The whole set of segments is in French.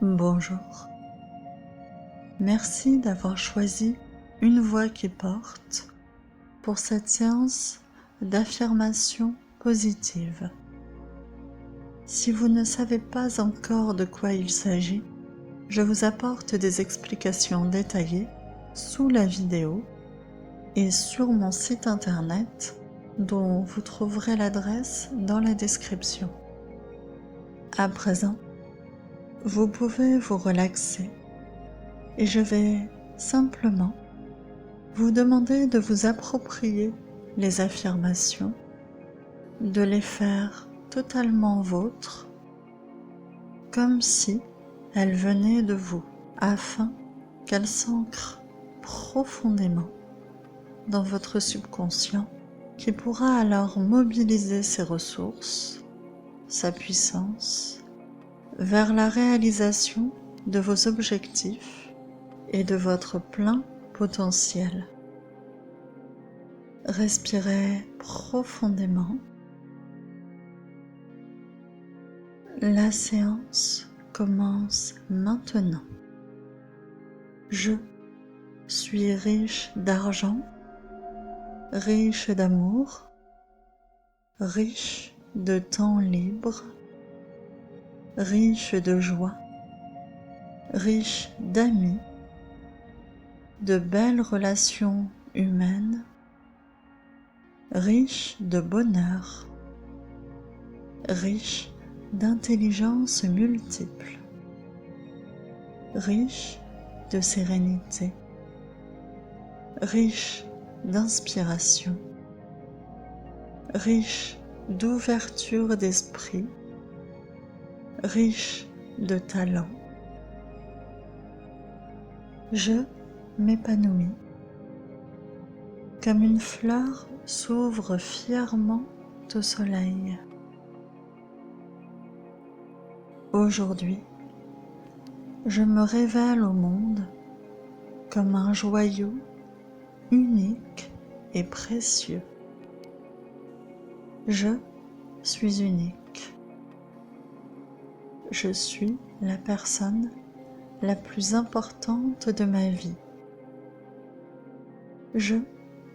Bonjour. Merci d'avoir choisi Une voix qui porte pour cette séance d'affirmation positive. Si vous ne savez pas encore de quoi il s'agit, je vous apporte des explications détaillées sous la vidéo et sur mon site internet dont vous trouverez l'adresse dans la description. À présent, vous pouvez vous relaxer et je vais simplement vous demander de vous approprier les affirmations, de les faire totalement vôtres, comme si elles venaient de vous, afin qu'elles s'ancrent profondément dans votre subconscient qui pourra alors mobiliser ses ressources, sa puissance, vers la réalisation de vos objectifs et de votre plein potentiel. Respirez profondément. La séance commence maintenant. Je suis riche d'argent, riche d'amour, riche de temps libre, riche de joie, riche d'amis, de belles relations humaines, riche de bonheur, riche d'intelligence multiple, riche de sérénité, riche d'inspiration, riche d'ouverture d'esprit, riche de talent. Je m'épanouis comme une fleur s'ouvre fièrement au soleil. Aujourd'hui, je me révèle au monde comme un joyau unique et précieux. Je suis unique. Je suis la personne la plus importante de ma vie. Je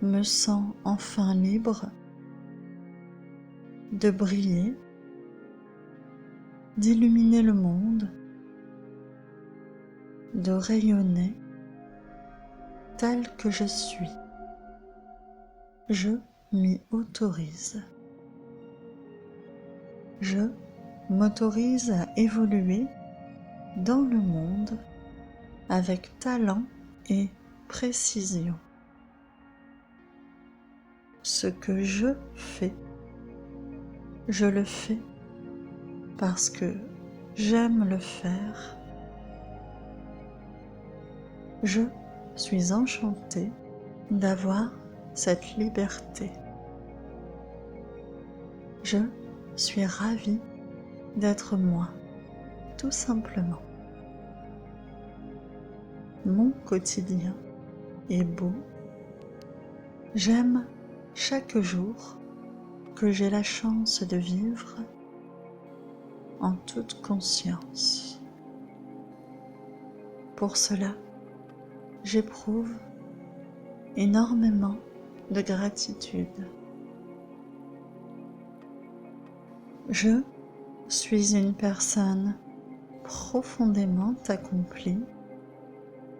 me sens enfin libre de briller, d'illuminer le monde, de rayonner tel que je suis. Je m'y autorise. Je m'autorise à évoluer dans le monde avec talent et précision. Ce que je fais, je le fais parce que j'aime le faire. Je suis enchantée d'avoir cette liberté. Je suis ravie d'être moi, tout simplement. Mon quotidien est beau. J'aime chaque jour que j'ai la chance de vivre en toute conscience. Pour cela, j'éprouve énormément de gratitude. Je suis une personne profondément accomplie,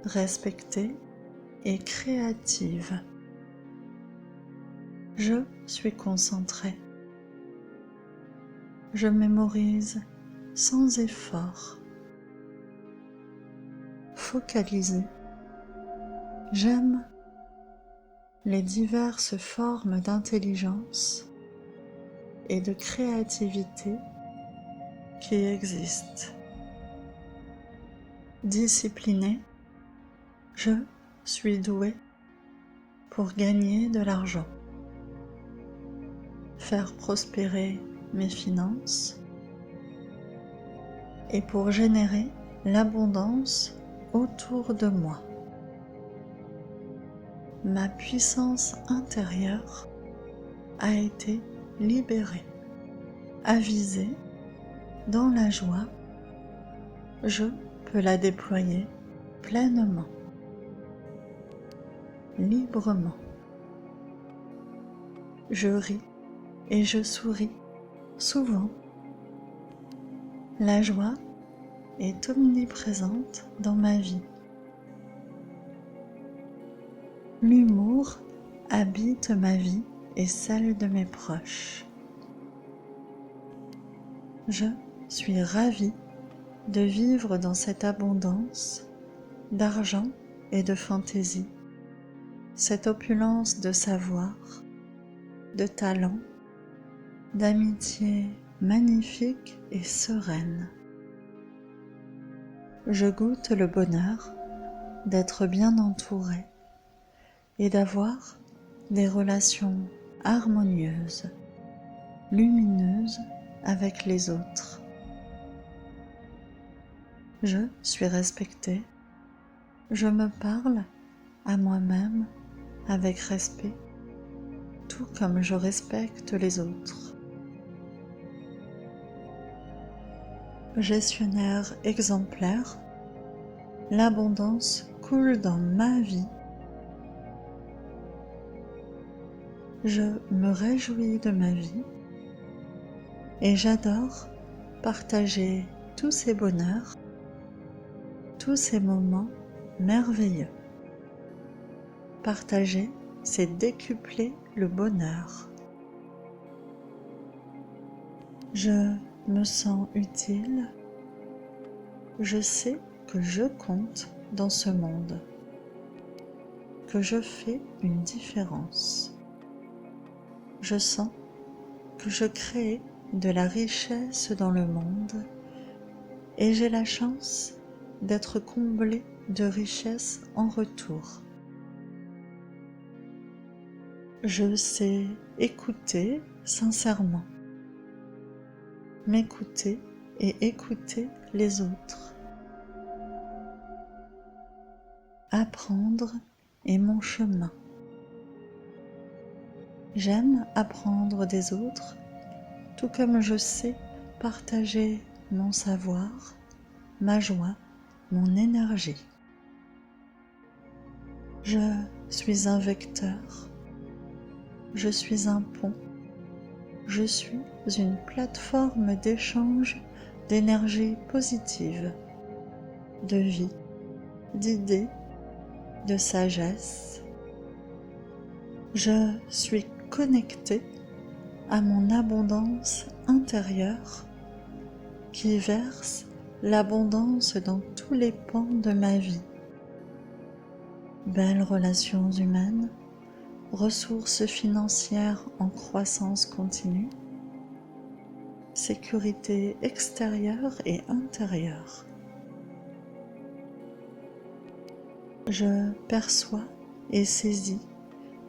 respectée et créative. Je suis concentrée. Je mémorise sans effort. Focalisée. J'aime les diverses formes d'intelligence et de créativité qui existent. Disciplinée, je suis douée pour gagner de l'argent, faire prospérer mes finances et pour générer l'abondance autour de moi. Ma puissance intérieure a été libérée, avisée, dans la joie. Je peut la déployer pleinement, librement. Je ris et je souris souvent. La joie est omniprésente dans ma vie. L'humour habite ma vie et celle de mes proches. Je suis ravie de vivre dans cette abondance d'argent et de fantaisie, cette opulence de savoir, de talent, d'amitié magnifique et sereine. Je goûte le bonheur d'être bien entourée et d'avoir des relations harmonieuses, lumineuses avec les autres. Je suis respectée, je me parle à moi-même avec respect, tout comme je respecte les autres. Gestionnaire exemplaire, l'abondance coule dans ma vie. Je me réjouis de ma vie et j'adore partager tous ces bonheurs, tous ces moments merveilleux. Partager, c'est décupler le bonheur. Je me sens utile. Je sais que je compte dans ce monde, que je fais une différence. Je sens que je crée de la richesse dans le monde et j'ai la chance d'être comblée de richesse en retour. Je sais écouter sincèrement, m'écouter et écouter les autres. Apprendre est mon chemin. J'aime apprendre des autres, tout comme je sais partager mon savoir, ma joie, mon énergie. Je suis un vecteur, je suis un pont, je suis une plateforme d'échange d'énergie positive, de vie, d'idées, de sagesse. Je suis connectée à mon abondance intérieure qui verse l'abondance dans tous les pans de ma vie. Belles relations humaines, ressources financières en croissance continue, sécurité extérieure et intérieure. Je perçois et saisis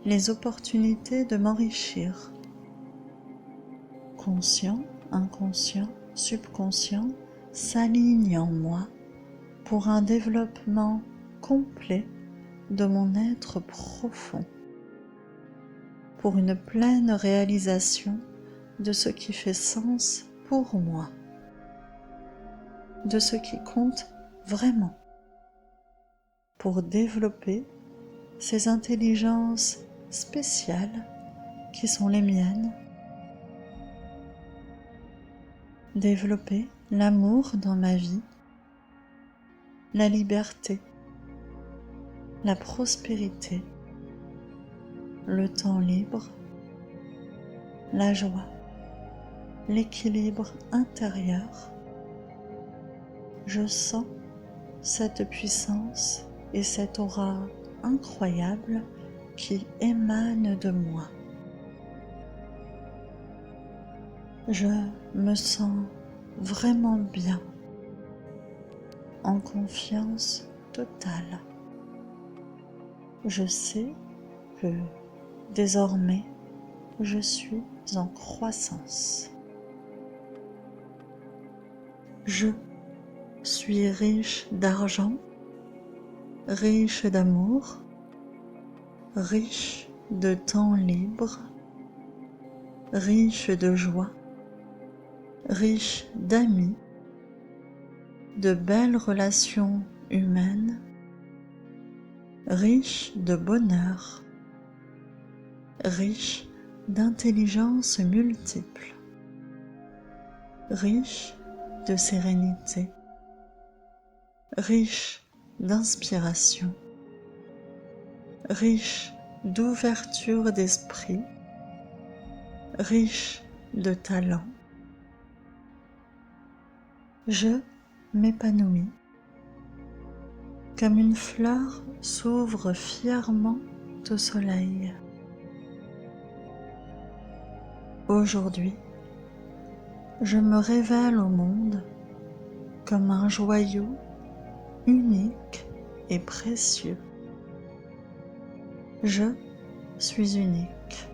les opportunités de m'enrichir. Conscient, inconscient, subconscient s'alignent en moi pour un développement complet de mon être profond, pour une pleine réalisation de ce qui fait sens pour moi, de ce qui compte vraiment, pour développer ces intelligences spéciales qui sont les miennes, développer l'amour dans ma vie, la liberté, la prospérité, le temps libre, la joie, l'équilibre intérieur. Je sens cette puissance et cette aura incroyable qui émane de moi. Je me sens vraiment bien, en confiance totale. Je sais que désormais, je suis en croissance. Je suis riche d'argent, riche d'amour, riche de temps libre, riche de joie, riche d'amis, de belles relations humaines, riche de bonheur, riche d'intelligence multiple, riche de sérénité, riche d'inspiration, riche d'ouverture d'esprit, riche de talent. Je m'épanouis comme une fleur s'ouvre fièrement au soleil. Aujourd'hui, je me révèle au monde comme un joyau unique et précieux. Je suis unique.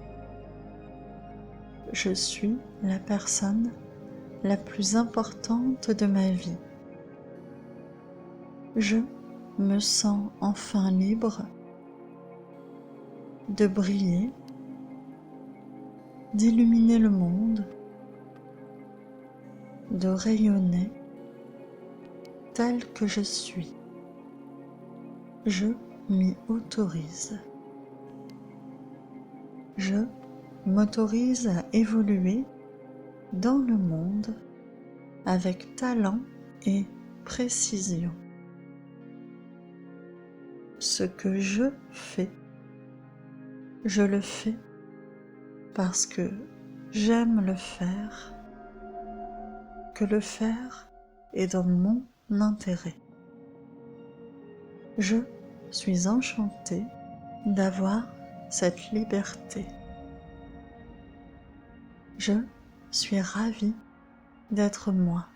Je suis la personne la plus importante de ma vie. Je me sens enfin libre de briller, d'illuminer le monde, de rayonner tel que je suis. Je m'y autorise. Je m'autorise à évoluer dans le monde avec talent et précision. Ce que je le fais parce que j'aime le faire, que le faire est dans mon intérêt. Je suis enchantée d'avoir cette liberté. Je suis ravie d'être moi,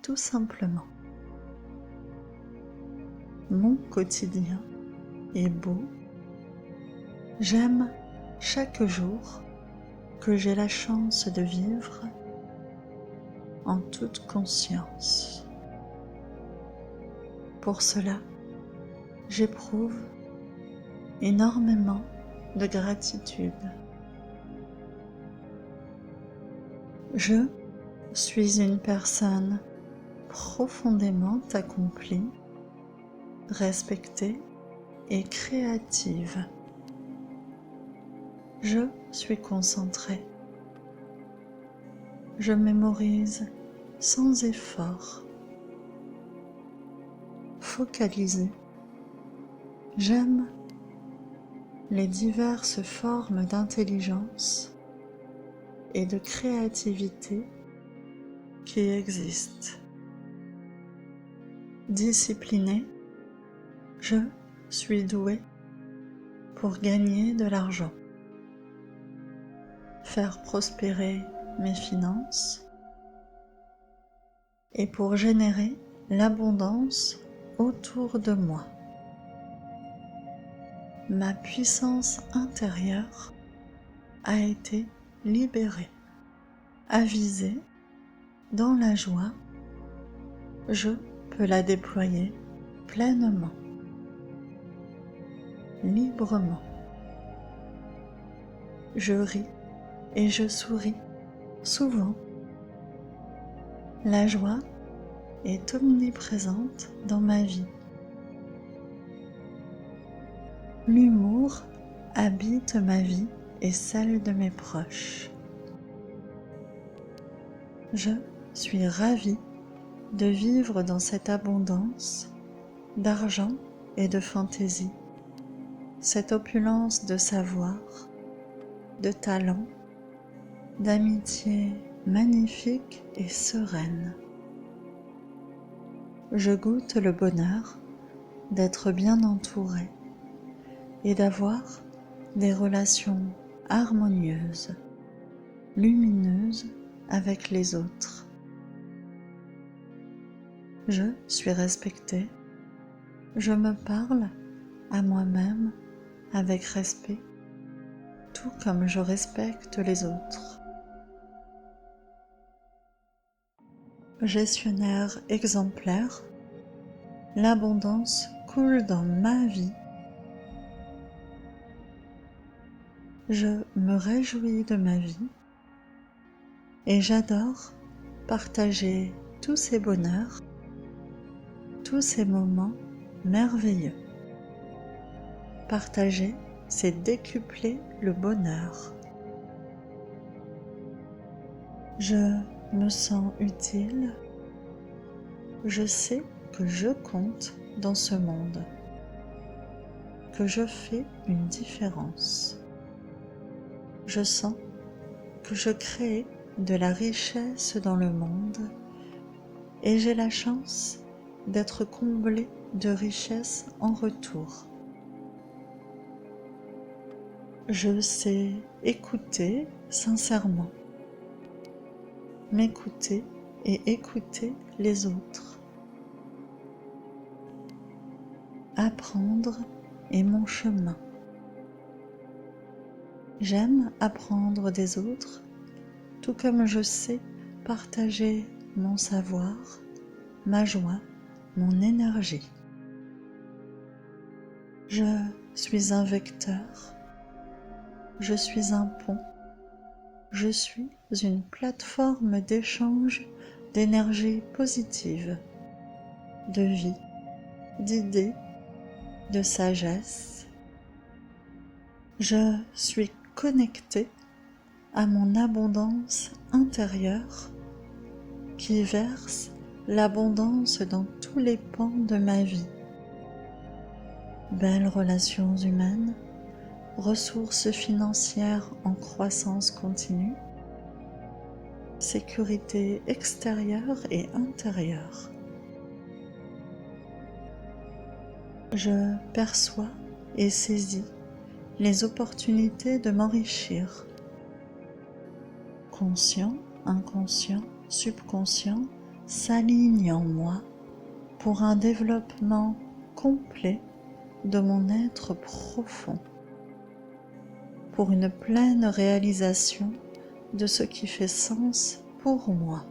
tout simplement. Mon quotidien est beau. J'aime chaque jour que j'ai la chance de vivre en toute conscience. Pour cela, j'éprouve énormément de gratitude. Je suis une personne profondément accomplie, respectée et créative. Je suis concentrée. Je mémorise sans effort. Focalisée. J'aime les diverses formes d'intelligence et de créativité qui existent. Disciplinée, je suis douée pour gagner de l'argent, faire prospérer mes finances et pour générer l'abondance autour de moi. Ma puissance intérieure a été libérée, avisée, dans la joie, je peux la déployer pleinement, librement. Je ris et je souris souvent. La joie est omniprésente dans ma vie. L'humour habite ma vie et celle de mes proches. Je suis ravie de vivre dans cette abondance d'argent et de fantaisie, cette opulence de savoir, de talent, d'amitié magnifique et sereine. Je goûte le bonheur d'être bien entourée et d'avoir des relations harmonieuses, lumineuses avec les autres. Je suis respectée, je me parle à moi-même avec respect, tout comme je respecte les autres. Gestionnaire exemplaire, l'abondance coule dans ma vie. Je me réjouis de ma vie et j'adore partager tous ces bonheurs tous ces moments merveilleux. Partager, c'est décupler le bonheur. Je me sens utile. Je sais que je compte dans ce monde, que je fais une différence. Je sens que je crée de la richesse dans le monde et j'ai la chance d'être comblé de richesse en retour. Je sais écouter sincèrement, m'écouter et écouter les autres. Apprendre est mon chemin. J'aime apprendre des autres, tout comme je sais partager mon savoir, ma joie, mon énergie. Je suis un vecteur, je suis un pont, je suis une plateforme d'échange d'énergie positive, de vie, d'idées, de sagesse. Je suis connecté à mon abondance intérieure qui verse l'abondance dans tous les pans de ma vie. Belles relations humaines, ressources financières en croissance continue, sécurité extérieure et intérieure. Je perçois et saisis les opportunités de m'enrichir. Conscient, inconscient, subconscient s'alignent en moi pour un développement complet de mon être profond, pour une pleine réalisation de ce qui fait sens pour moi,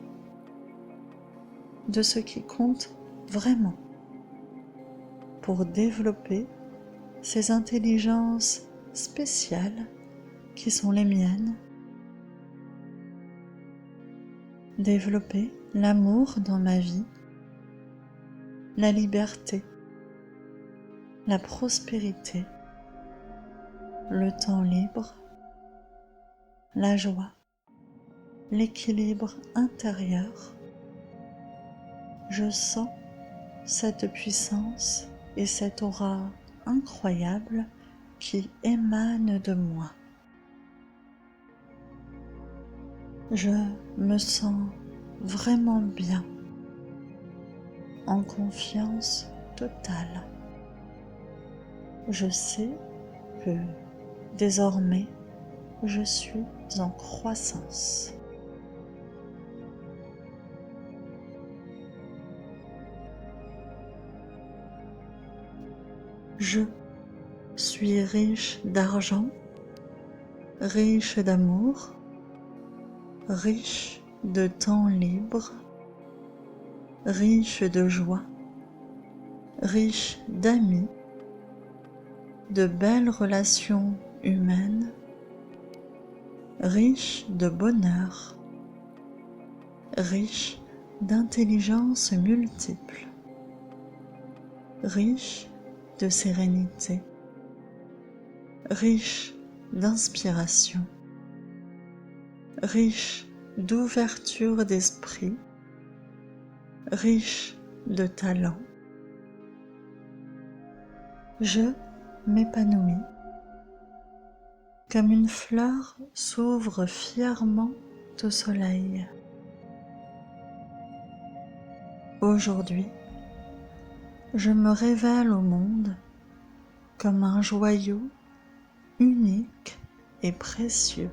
de ce qui compte vraiment, pour développer ces intelligences spéciales qui sont les miennes, développer l'amour dans ma vie, la liberté, la prospérité, le temps libre, la joie, l'équilibre intérieur. Je sens cette puissance et cette aura incroyable qui émane de moi. Je me sens vraiment bien, en confiance totale. Je sais que désormais, je suis en croissance. Je suis riche d'argent, riche d'amour, riche de temps libre, riche de joie, riche d'amis, de belles relations humaines, riche de bonheur, riche d'intelligence multiple, riche de sérénité, riche d'inspiration, riche d'ouverture d'esprit, riche de talent. Je m'épanouis comme une fleur s'ouvre fièrement au soleil. Aujourd'hui, je me révèle au monde comme un joyau unique et précieux.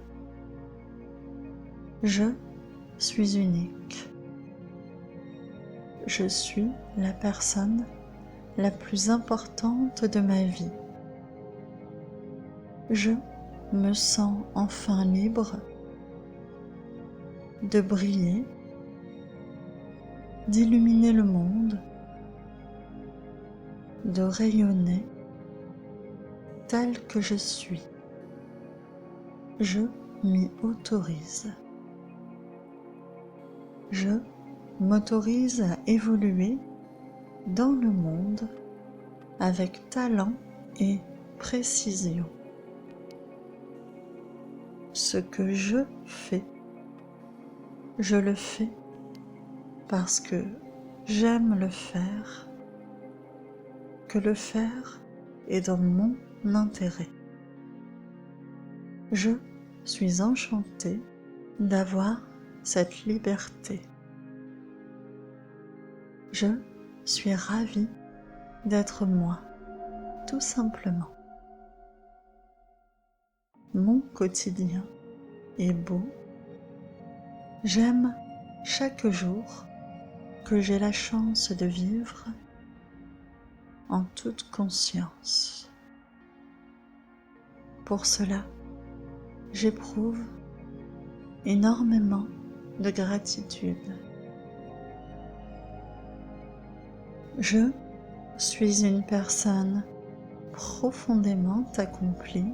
Je suis unique. Je suis la personne la plus importante de ma vie. Je me sens enfin libre de briller, d'illuminer le monde, de rayonner tel que je suis. Je m'y autorise. Je m'autorise à évoluer dans le monde avec talent et précision. Ce que je fais, je le fais parce que j'aime le faire, que le faire est dans mon intérêt. Je suis enchantée d'avoir cette liberté. Je suis ravie d'être moi, tout simplement. Mon quotidien est beau. J'aime chaque jour que j'ai la chance de vivre en toute conscience. Pour cela, j'éprouve énormément de gratitude. Je suis une personne profondément accomplie,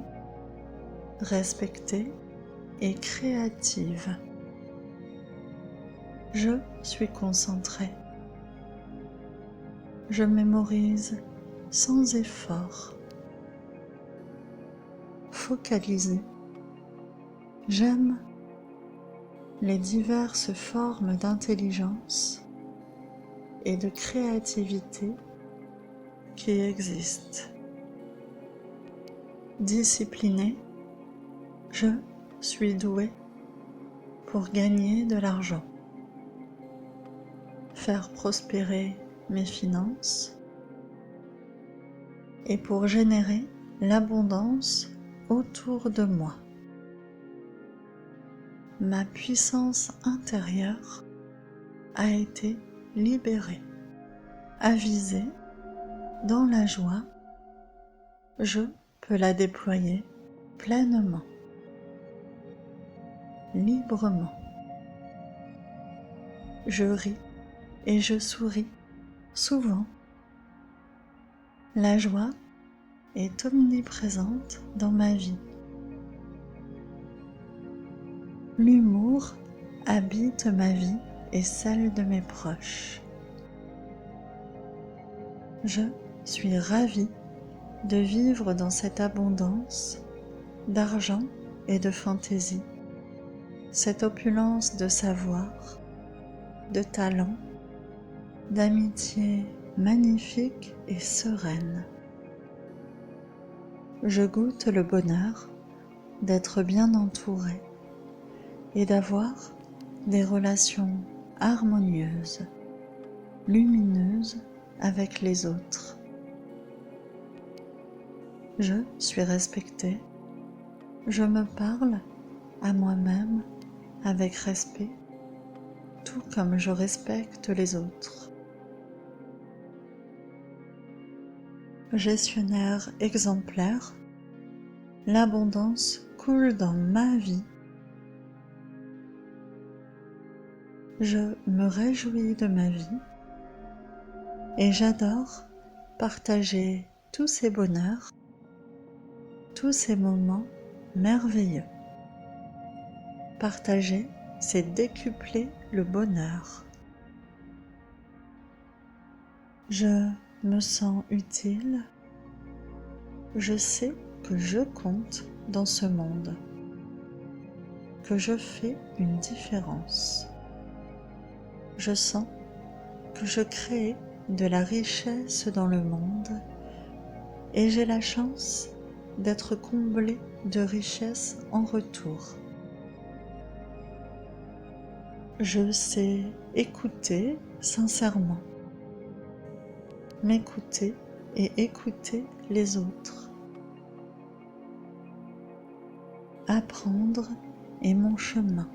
respectée et créative. Je suis concentrée. Je mémorise sans effort. Focalisée. J'aime les diverses formes d'intelligence et de créativité qui existent. Disciplinée, je suis douée pour gagner de l'argent, faire prospérer mes finances et pour générer l'abondance autour de moi. Ma puissance intérieure a été libérée, avisée, dans la joie, je peux la déployer pleinement, librement. Je ris et je souris souvent. La joie est omniprésente dans ma vie. L'humour habite ma vie et celle de mes proches. Je suis ravie de vivre dans cette abondance d'argent et de fantaisie, cette opulence de savoir, de talent, d'amitié magnifique et sereine. Je goûte le bonheur d'être bien entourée et d'avoir des relations harmonieuses, lumineuses avec les autres. Je suis respectée, je me parle à moi-même avec respect, tout comme je respecte les autres. Gestionnaire exemplaire, l'abondance coule dans ma vie. Je me réjouis de ma vie et j'adore partager tous ces bonheurs, tous ces moments merveilleux. Partager, c'est décupler le bonheur. Je me sens utile. Je sais que je compte dans ce monde, que je fais une différence. Je sens que je crée de la richesse dans le monde et j'ai la chance d'être comblée de richesse en retour. Je sais écouter sincèrement, m'écouter et écouter les autres. Apprendre est mon chemin.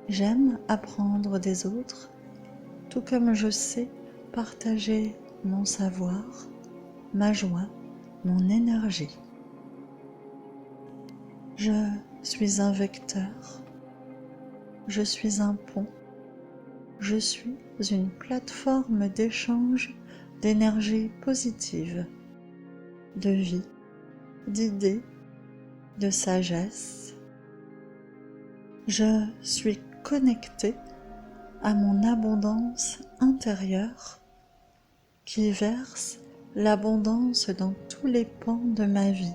J'aime apprendre des autres, tout comme je sais partager mon savoir, ma joie, mon énergie. Je suis un vecteur, je suis un pont, je suis une plateforme d'échange d'énergie positive, de vie, d'idées, de sagesse. Je suis connectée à mon abondance intérieure qui verse l'abondance dans tous les pans de ma vie.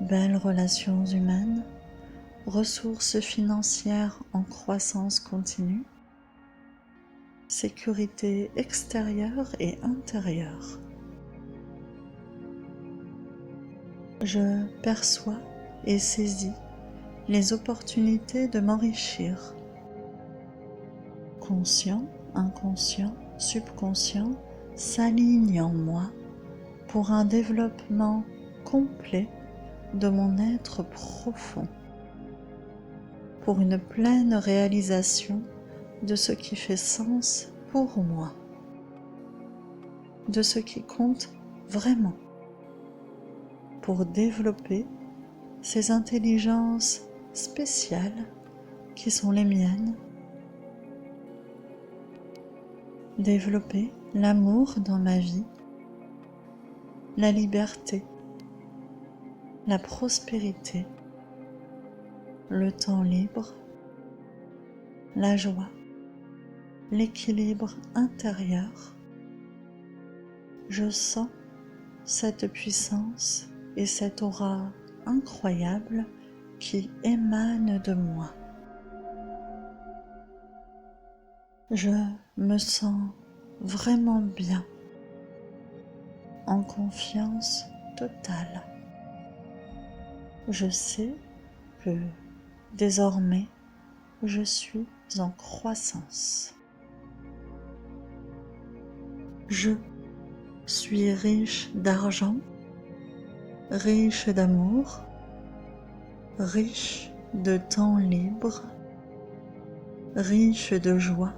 Belles relations humaines, ressources financières en croissance continue, sécurité extérieure et intérieure. Je perçois et saisis les opportunités de m'enrichir. Conscient, inconscient, subconscient s'alignent en moi pour un développement complet de mon être profond, pour une pleine réalisation de ce qui fait sens pour moi, de ce qui compte vraiment, pour développer ces intelligences spéciales qui sont les miennes, développer l'amour dans ma vie, la liberté, la prospérité, le temps libre, la joie, l'équilibre intérieur. Je sens cette puissance et cette aura incroyable qui émane de moi. Je me sens vraiment bien, en confiance totale. Je sais que désormais je suis en croissance. Je suis riche d'argent, riche d'amour, riche de temps libre, riche de joie,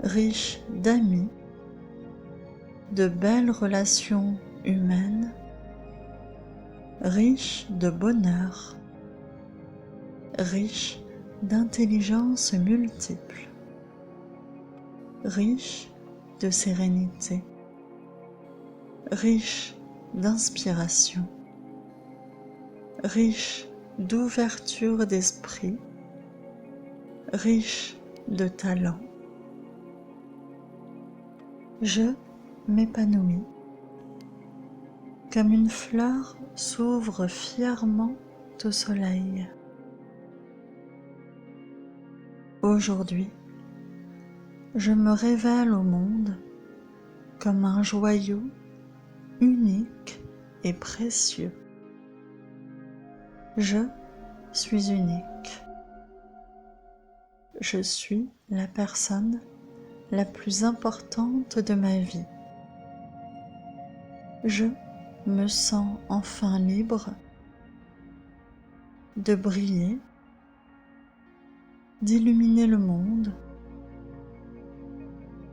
riche d'amis, de belles relations humaines, riche de bonheur, riche d'intelligence multiple, riche de sérénité, riche d'inspiration, riche d'ouverture d'esprit, riche de talent. Je m'épanouis comme une fleur s'ouvre fièrement au soleil. Aujourd'hui, je me révèle au monde comme un joyau unique et précieux. Je suis unique. Je suis la personne la plus importante de ma vie. Je me sens enfin libre de briller, d'illuminer le monde,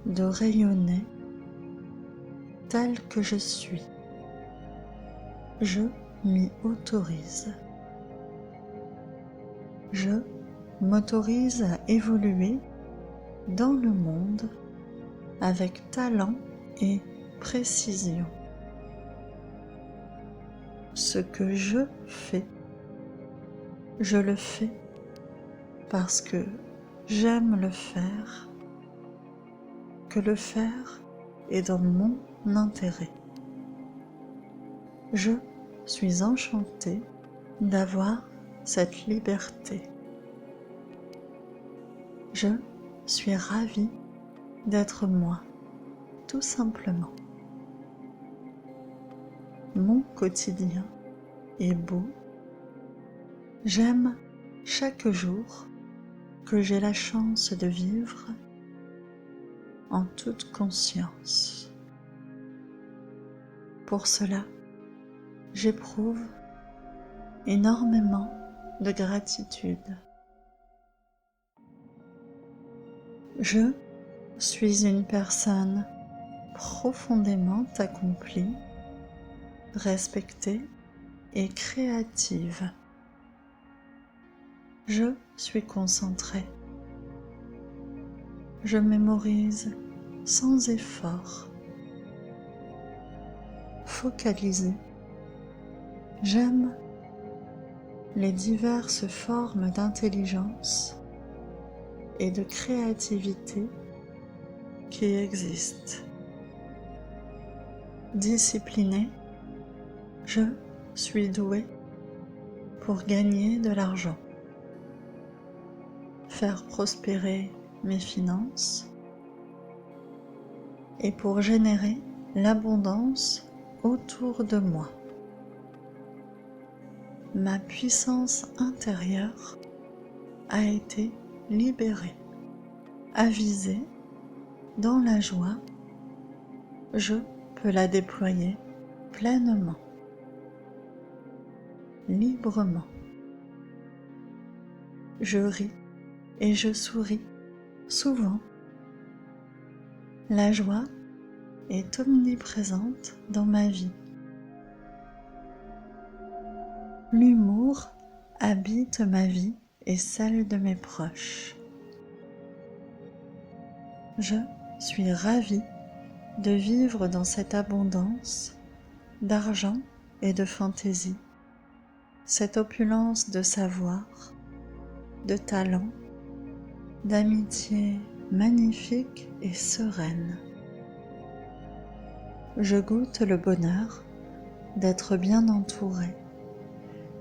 de rayonner tel que je suis. Je m'y autorise. Je m'autorise à évoluer dans le monde avec talent et précision. Ce que je fais, je le fais parce que j'aime le faire, que le faire est dans mon intérêt. Je suis enchantée d'avoir cette liberté. Je suis ravie d'être moi, tout simplement. Mon quotidien est beau. J'aime chaque jour que j'ai la chance de vivre en toute conscience. Pour cela, j'éprouve énormément de gratitude. Je suis une personne profondément accomplie, respectée et créative. Je suis concentrée. Je mémorise sans effort. Focalisée. J'aime les diverses formes d'intelligence et de créativité qui existent. Discipliné, je suis doué pour gagner de l'argent, faire prospérer mes finances et pour générer l'abondance autour de moi. Ma puissance intérieure a été libérée, avisée, dans la joie, je peux la déployer pleinement, librement. Je ris et je souris souvent. La joie est omniprésente dans ma vie. L'humour habite ma vie et celle de mes proches. Je suis ravie de vivre dans cette abondance d'argent et de fantaisie, cette opulence de savoir, de talent, d'amitié magnifique et sereine. Je goûte le bonheur d'être bien entourée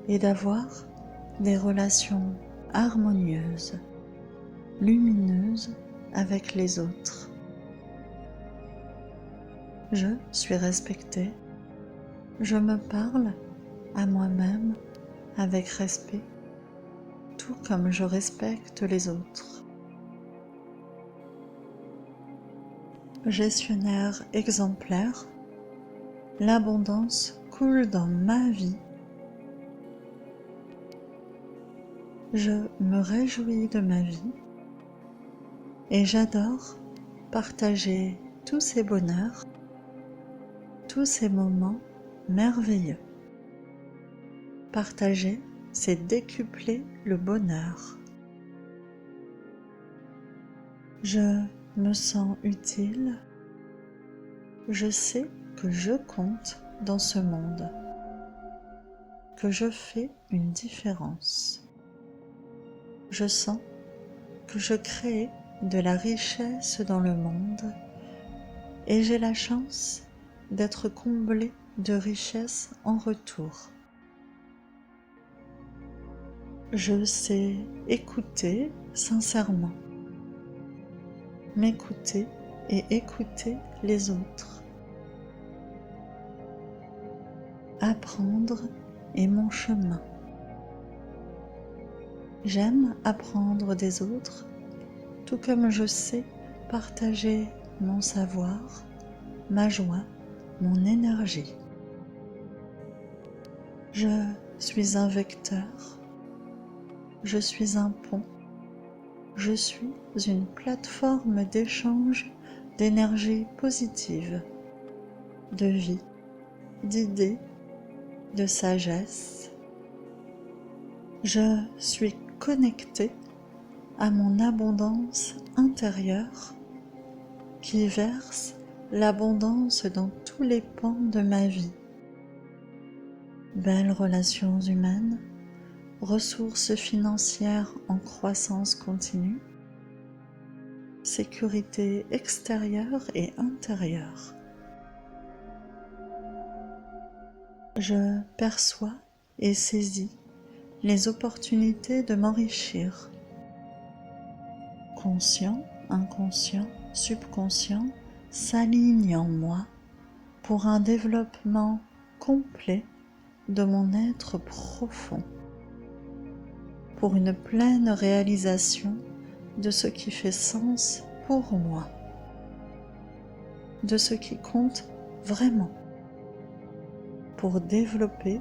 et d'avoir des relations harmonieuses, lumineuses avec les autres. Je suis respectée, je me parle à moi-même avec respect, tout comme je respecte les autres. Gestionnaire exemplaire, l'abondance coule dans ma vie. Je me réjouis de ma vie et j'adore partager tous ces bonheurs, tous ces moments merveilleux. Partager, c'est décupler le bonheur. Je me sens utile. Je sais que je compte dans ce monde, que je fais une différence. Je sens que je crée de la richesse dans le monde et j'ai la chance d'être comblée de richesse en retour. Je sais écouter sincèrement, m'écouter et écouter les autres. Apprendre est mon chemin. J'aime apprendre des autres, tout comme je sais partager mon savoir, ma joie, mon énergie. Je suis un vecteur, je suis un pont, je suis une plateforme d'échange d'énergie positive, de vie, d'idées, de sagesse. Je suis connectée à mon abondance intérieure qui verse l'abondance dans tous les pans de ma vie. Belles relations humaines, ressources financières en croissance continue, sécurité extérieure et intérieure. Je perçois et saisis les opportunités de m'enrichir. Conscient, inconscient, subconscient s'alignent en moi pour un développement complet de mon être profond, pour une pleine réalisation de ce qui fait sens pour moi, de ce qui compte vraiment, pour développer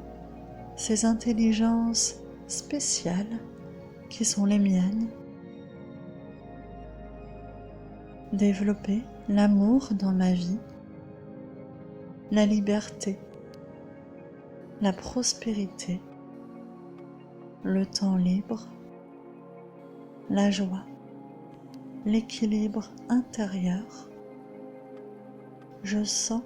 ces intelligences spéciales qui sont les miennes, développer l'amour dans ma vie, la liberté, la prospérité, le temps libre, la joie, l'équilibre intérieur. Je sens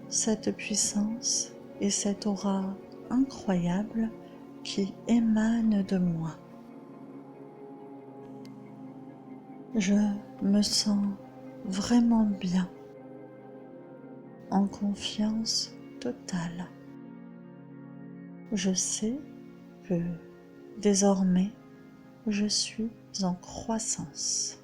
cette puissance et cette aura incroyable qui émane de moi. Je me sens vraiment bien, en confiance totale. Je sais que désormais, je suis en croissance.